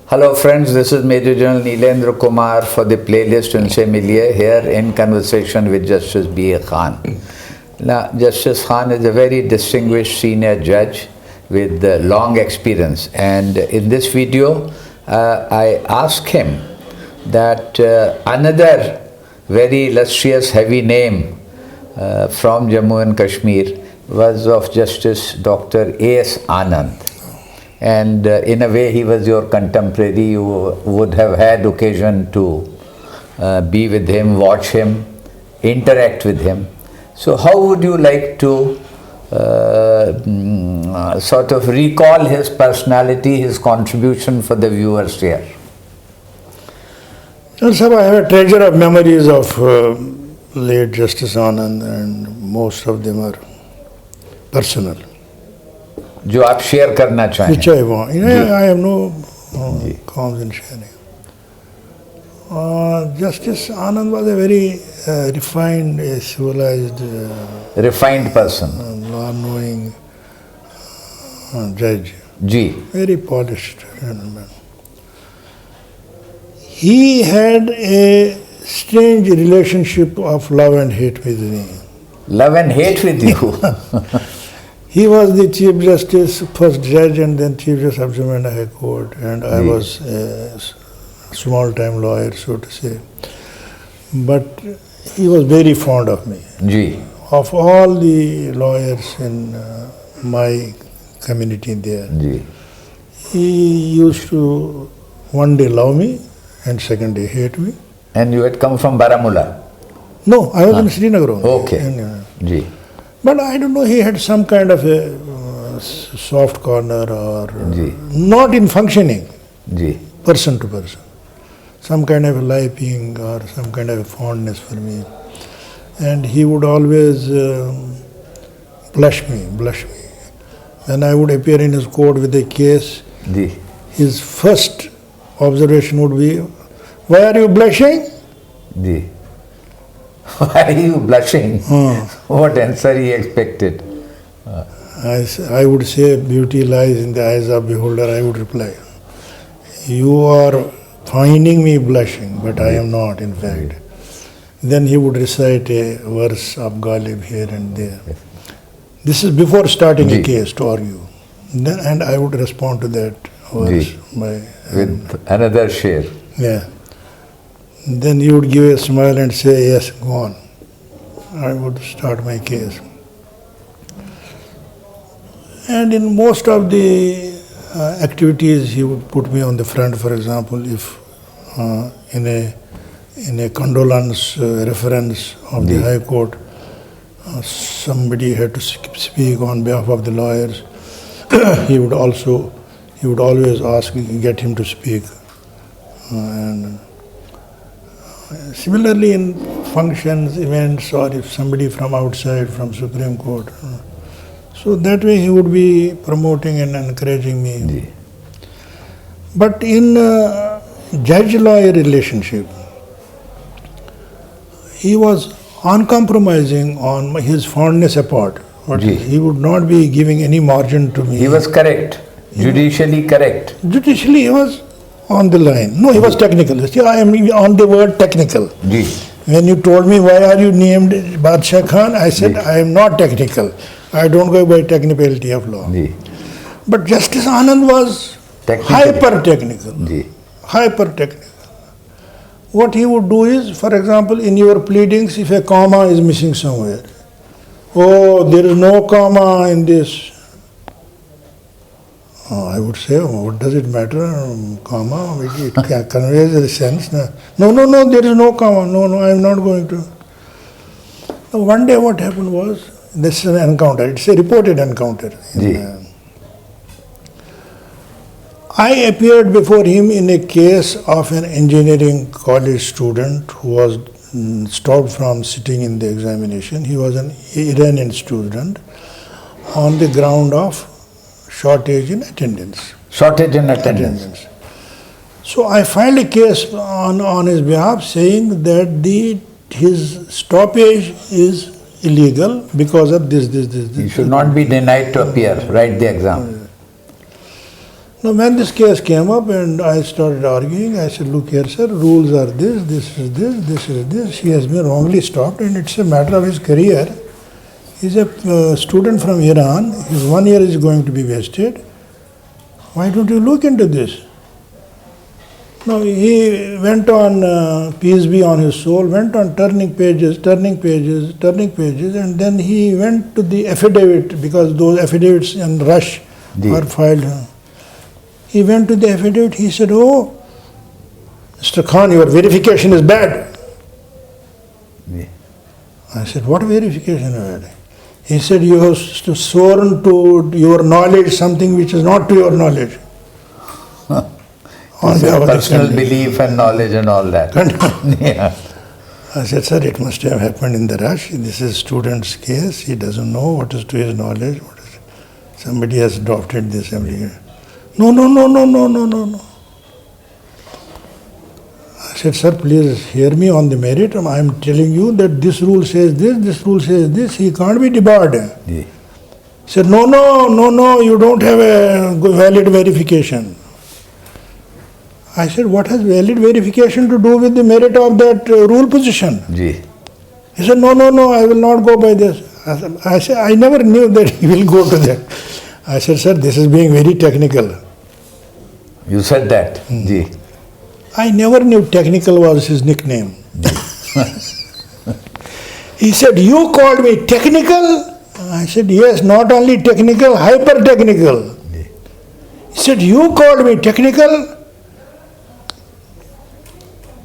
Hello friends, this is Major General Neelendra Kumar for the playlist Unse Miliye here in conversation with Justice B.A. Khan. Now, Justice Khan is a very distinguished senior judge with long experience, and in this video I asked him that another very illustrious heavy name from Jammu and Kashmir was of Justice Dr. A.S. Anand. And in a way he was your contemporary. You would have had occasion to be with him, watch him, interact with him. So how would you like to sort of recall his personality, his contribution for the viewers here? Well, sir, I have a treasure of memories of late Justice Anand, and most of them are personal. जो आप share करना चाहें? Which I want. I have no qualms in sharing. Justice Anand was a very refined, civilized, refined person, law-knowing judge. Ji. Very polished gentleman. He had a strange relationship of love and hate with me. Love and hate with you? He was the Chief Justice, first judge, and then Chief Justice of Jammu and High Court, and I was a small-time lawyer, so to say. But he was very fond of me. Ji. Of all the lawyers in my community there, Ji. he used to one day love me and second day hate me. And you had come from Baramulla? No, I was in Srinagar. Okay. Ji. But I don't know, he had some kind of a soft corner or not in functioning, person to person. Some kind of a liking or some kind of a fondness for me. And he would always blush me. When I would appear in his court with a case, his first observation would be, "Why are you blushing?" Why are you blushing? What answer he expected? I would say, "Beauty lies in the eyes of beholder." I would reply, "You are finding me blushing, but I am not, in fact." Then he would recite a verse of Ghalib here and there. This is before starting a case to argue. And I would respond to that verse with another share. Yeah. Then he would give a smile and say, "Yes, go on." I would start my case. And in most of the activities, he would put me on the front. For example, if in a condolence reference of the High Court, somebody had to speak on behalf of the lawyers, he would always ask, get him to speak. And similarly, in functions, events, or if somebody from outside, from Supreme Court, so that way he would be promoting and encouraging me. But in judge-lawyer relationship, he was uncompromising on his fondness apart. But he would not be giving any margin to me. He was correct, judicially correct. Judicially, he was on the line. No, he was technical. See, I am on the word technical. When you told me, "Why are you named Bashir Khan?" I said, "I am not technical. I don't go by technicality of law." But Justice Anand was hyper-technical. Hyper-technical. What he would do is, for example, in your pleadings, if a comma is missing somewhere, "Oh, there is no comma in this." I would say, "What does it matter? Comma, it conveys a sense." No, there is no comma. No, I am not going to. Now, one day what happened was, this is an encounter. It's a reported encounter. I appeared before him in a case of an engineering college student who was stopped from sitting in the examination. He was an Iranian student on the ground of shortage in attendance. Shortage in attendance. So I filed a case on his behalf saying that his stoppage is illegal because of this. He should not be denied to appear, write the exam. Now, when this case came up and I started arguing, I said, look here, sir, rules are this is this, this is this. He has been wrongly stopped and it's a matter of his career. He's a student from Iran. His 1 year is going to be wasted. Why don't you look into this? Now, he went on, peace be on his soul, went on turning pages, and then he went to the affidavit, because those affidavits in rush were filed. He went to the affidavit, he said, oh, Mr. Khan, your verification is bad. I said, what verification is bad? He said, you have sworn to your knowledge something which is not to your knowledge. Personal belief and knowledge and all that. Yeah. I said, sir, it must have happened in the rush. This is student's case. He doesn't know what is to his knowledge. Somebody has adopted this application. No. I said, sir, please hear me on the merit. I am telling you that this rule says this rule says this. He can't be debarred. Yeah. He said, no, you don't have a valid verification. I said, what has valid verification to do with the merit of that rule position? He said, no, I will not go by this. I said, I never knew that he will go to that. I said, sir, this is being very technical. You said that? I never knew technical was his nickname. He said, you called me technical? I said, yes, not only technical, hyper technical. He said, you called me technical?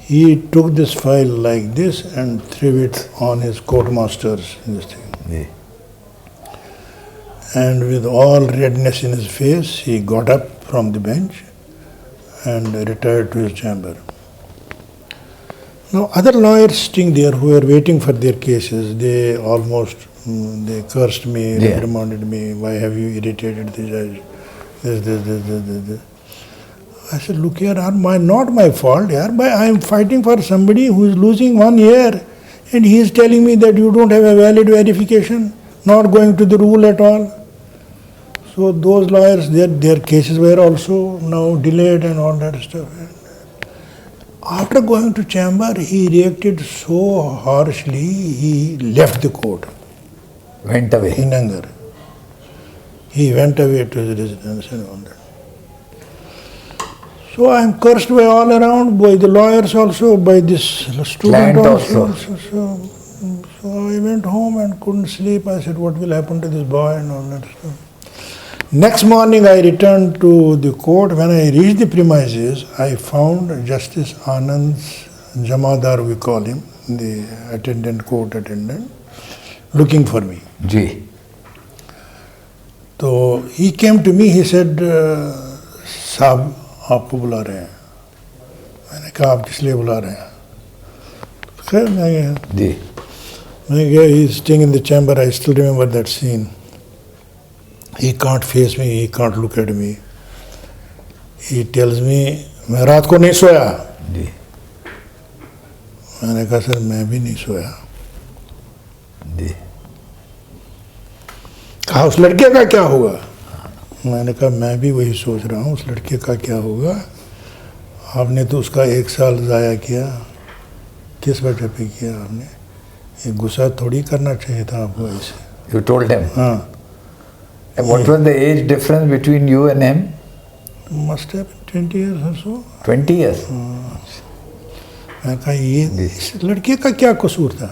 He took this file like this and threw it on his courtmaster's thing. And with all redness in his face, he got up from the bench and retired to his chamber. Now, other lawyers sitting there who were waiting for their cases, they cursed me, reprimanded me, why have you irritated the judge, this. I said, look here, not my fault, I am fighting for somebody who is losing 1 year and he is telling me that you don't have a valid verification, not going to the rule at all. So those lawyers, their cases were also now delayed and all that stuff. After going to chamber, he reacted so harshly, he left the court. Went away. In anger. He went away to his residence and all that. So I am cursed by all around, by the lawyers also, by this student also. So I went home and couldn't sleep. I said, what will happen to this boy and all that stuff. Next morning I returned to the court. When I reached the premises, I found Justice Anand's Jamadar, we call him, the court attendant, looking for me. So he came to me, he said, Sahab, आपको बुला रहे हैं. मैंने कहा आप किस लिए बुला रहे हैं? खैर मैं गया. He is staying in the chamber. I still remember that scene. He can't face me. He can't look at me. He tells me, मैं रात को नहीं सोया. मैंने कहा सर मैं भी नहीं सोया. कहा उस लड़के का क्या होगा? मैंने कहा मैं भी वही सोच रहा हूँ, उस लड़के का क्या होगा. आपने तो उसका 1 साल ज़ाया किया. किस वजह पे किया आपने? ये गुस्सा थोड़ी करना चाहिए था आपको ऐसे. You told him? हाँ. And what was the age difference between you and him? Must have been 20 years or so. 20 years? मैं कहा ये इस लड़के का क्या कसूर था?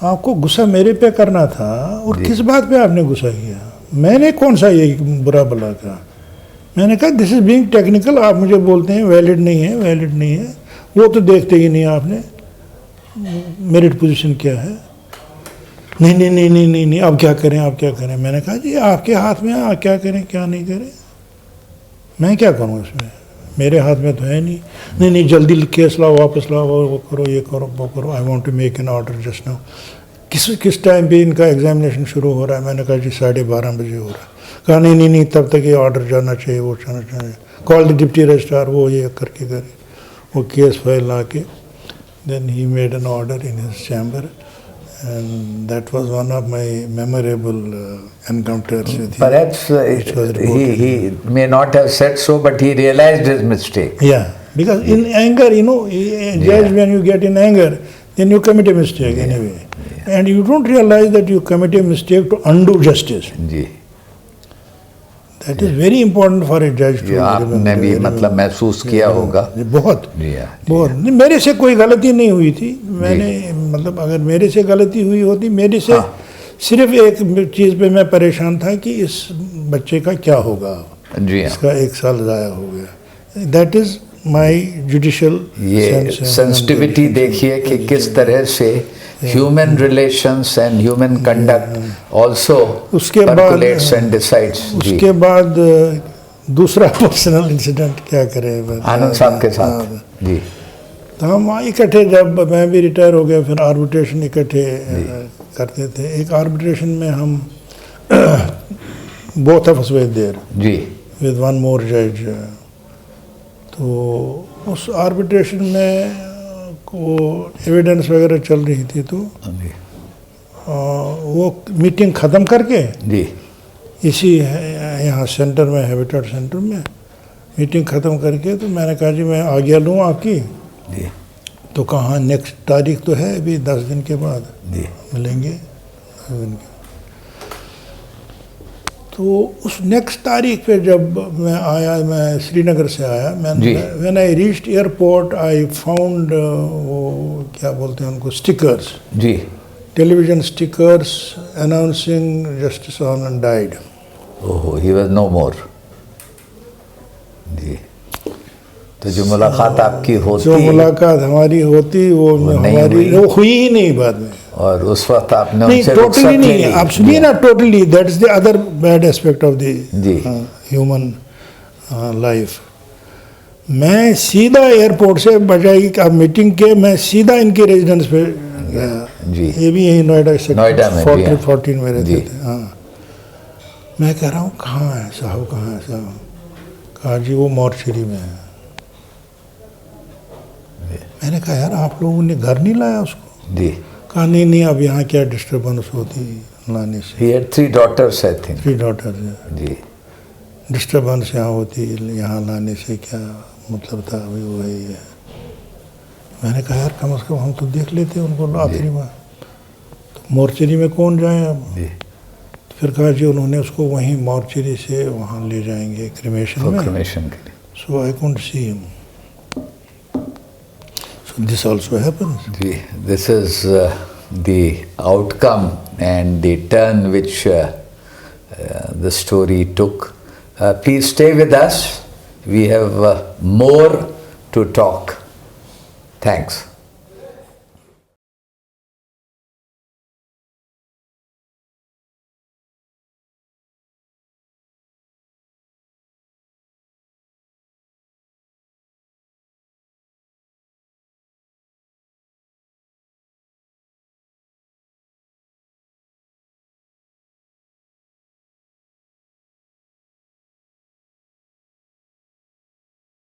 आपको गुस्सा मेरे पे करना था और किस बात पे आपने गुस्सा किया? मैंने कौन सा ये बुरा भला कहा? मैंने कहा दिस इज बीइंग टेक्निकल. आप मुझे बोलते हैं वैलिड नहीं है. वो तो देखते ही नहीं आपने मेरिट पोजीशन क्या है. नहीं अब क्या करें. मैंने कहा जी आपके हाथ में है, क्या करें क्या नहीं करें. मैं क्या करूँ इसमें, मेरे हाथ में तो है नहीं. जल्दी केस लाओ, वापस लाओ, वो करो, ये करो, वो करो. I want to make an order just now. किस टाइम पे इनका एग्जामिनेशन शुरू हो रहा है? मैंने कहा जी 12:30 बजे हो रहा है. कहा नहीं तब तक ये ऑर्डर जाना चाहिए, वो जाना चाहिए. कॉल द डिप्टी रजिस्ट्रार, वो ये करके करे. वो केस फाइल ला के then he made an order in his chamber And that was one of my memorable encounters with him. Perhaps which was reported. he may not have said so, but he realized his mistake. Yeah, because in anger, a judge, when you get in anger, then you commit a mistake anyway. And you don't realize that you commit a mistake to undo justice. जी. That is very important for a judge to ये आपने भी मतलब महसूस किया होगा. बहुत जी. बहुत नहीं, मेरे से कोई गलती नहीं हुई थी. मैंने मतलब अगर मेरे से गलती हुई होती, मेरे से सिर्फ एक चीज़ पे मैं परेशान था कि इस बच्चे का क्या होगा. जी. इसका 1 साल ज़ाया हो गया. That is my judicial. ये सेंसिटिविटी देखिए कि किस तरह से human relations and human conduct also percolates and decides. उसके बाद दूसरा पर्सनल इंसिडेंट क्या करें आनंद साहब के साथ. जी. तो हम वहाँ इकट्ठे, जब मैं भी रिटायर हो गया, फिर आर्बिट्रेशन इकट्ठे करते थे. एक आर्बिट्रेशन में हम both of us were there. Ji. With one more judge. तो उस आर्बिट्रेशन में वो एविडेंस वगैरह चल रही थी, तो वो मीटिंग ख़त्म करके जी. इसी यहाँ सेंटर में, हैबिटेट सेंटर में मीटिंग ख़त्म करके, तो मैंने कहा जी मैं आज्ञा लूँ आपकी. जी. तो कहाँ, नेक्स्ट तारीख तो है अभी 10 दिन के बाद जी. मिलेंगे 10 दिन के. तो उस नेक्स्ट तारीख पे जब मैं आया, मैं श्रीनगर से आया, मैंने when I reached airport I found वो क्या बोलते हैं उनको, स्टिकर्स. जी. टेलीविजन स्टिकर्स अनाउंसिंग जस्टिस आनंद डाइड. ओहो, ही वाज नो मोर. जी. तो जो मुलाकात आपकी होती, जो मुलाकात हमारी होती, वो हमारी वो हुई ही नहीं बाद में. और उस वक्त आपने नहीं, उनसे टोटली नहीं. आप सुनिए ना, totally that is the other bad aspect of the human life. मैं सीधा एयरपोर्ट से, बजाय आप मीटिंग के, मैं सीधा इनके रेजिडेंस पे गया. जी. ये भी यही नोएडा से 14 में रहते थे. हाँ. मैं कह रहा हूँ कहाँ है साहब, कहाँ है साहब. कहा जी वो मॉर्चरी में है. मैंने कहा यार आप लोगों ने घर नहीं लाया उसको. जी. कहा नहीं, अब यहाँ क्या डिस्टर्बेंस होती लाने से. He had 3 daughters, I think. 3 daughters. जी. डिस्टर्बेंस यहाँ होती, यहाँ लाने से क्या मतलब था, अभी वही है. मैंने कहा यार कम से कम हम तो देख लेते उनको आखिरी बार. तो मॉर्चरी में कौन जाए अब. जी. फिर कहा जी उन्होंने उसको वहीं मॉर्चरी से वहाँ ले जाएंगे क्रिमेशन में. क्रिमेशन के लिए. So I couldn't see him. This also happens. This is the outcome and the turn which the story took. Please stay with us. We have more to talk. Thanks.